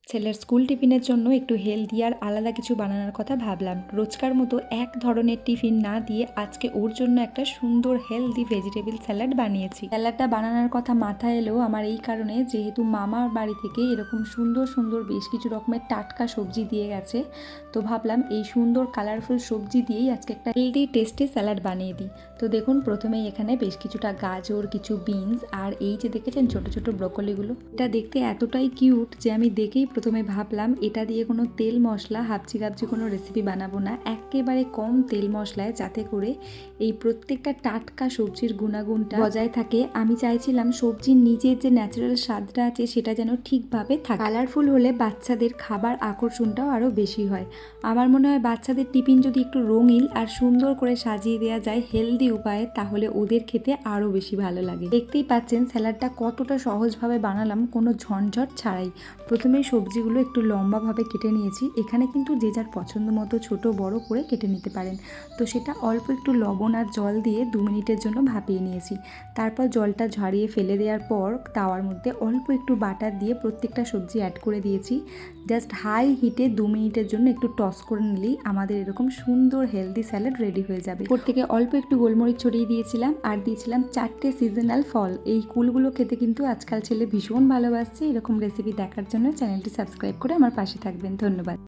ছেলের স্কুল টিফিনের জন্য একটু হেলদি আর আলাদা কিছু বানানোর কথা ভাবলাম। রোজকার মতো এক ধরনের টিফিন না দিয়ে আজকে ওর জন্য একটা সুন্দর হেলদি ভেজিটেবল স্যালাড বানিয়েছি। স্যালাডটা বানানোর কথা মাথায় এলো আমার এই কারণে, যেহেতু মামার বাড়ি থেকে এরকম সুন্দর সুন্দর বেশ কিছু রকমের টাটকা সবজি দিয়ে গেছে, তো ভাবলাম এই সুন্দর কালারফুল সবজি দিয়েই আজকে একটা হেলদি টেস্টি স্যালাড বানিয়ে দিই। তো দেখুন, প্রথমেই এখানে বেশ কিছুটা গাজর, কিছু বিনস আর এই যে দেখেছেন ছোট ছোট ব্রকলিগুলো, এটা দেখতে এতটাই কিউট যে আমি দেখেই প্রথমে ভাবলাম এটা দিয়ে কোনো তেল মশলা হাবজি গাবজি কোনো রেসিপি বানাবো না, একেবারে কম তেল মশলায়, যাতে করে এই প্রত্যেকটা টাটকা সবজির গুণাগুণটা বজায় থাকে। আমি চাইছিলাম সবজির নিজের যে ন্যাচারাল স্বাদটা আছে সেটা যেন ঠিকভাবে থাকে। কালারফুল হলে বাচ্চাদের খাবার আকর্ষণটাও আরও বেশি হয়। আমার মনে হয় বাচ্চাদের টিফিন যদি একটু রঙিন আর সুন্দর করে সাজিয়ে দেওয়া যায় হেলদি উপায়ে, তাহলে ওদের খেতে আরও বেশি ভালো লাগে। দেখতেই পাচ্ছেন স্যালাডটা কতটা সহজভাবে বানালাম, কোনো ঝঞ্ঝট ছাড়াই। প্রথমেই সবজিগুলো একটু লম্বাভাবে কেটে নিয়েছি। এখানে কিন্তু যে যার পছন্দ মতো ছোট বড় করে কেটে নিতে পারেন। তো সেটা অল্প একটু লবণ আর জল দিয়ে 2 মিনিটের জন্য ভাপিয়ে নিয়েছি। তারপর জলটা ঝরিয়ে ফেলে দেওয়ার পর তাওয়ার মধ্যে অল্প একটু বাটার দিয়ে প্রত্যেকটা সবজি অ্যাড করে দিয়েছি। জাস্ট হাই হিটে 2 মিনিটের জন্য একটু টস করে নিলেই আমাদের এরকম সুন্দর হেলদি স্যালাড রেডি হয়ে যাবে। ওপর থেকে অল্প একটু গোলমরিচ ছড়িয়ে দিয়েছিলাম আর দিয়েছিলাম 4টে সিজনাল ফল। এই কুলগুলো খেতে কিন্তু আজকাল ছেলে ভীষণ ভালোবাসছে। এরকম রেসিপি দেখার জন্য চ্যানেলটি সাবস্ক্রাইব করে আমার পাশে থাকবেন। ধন্যবাদ।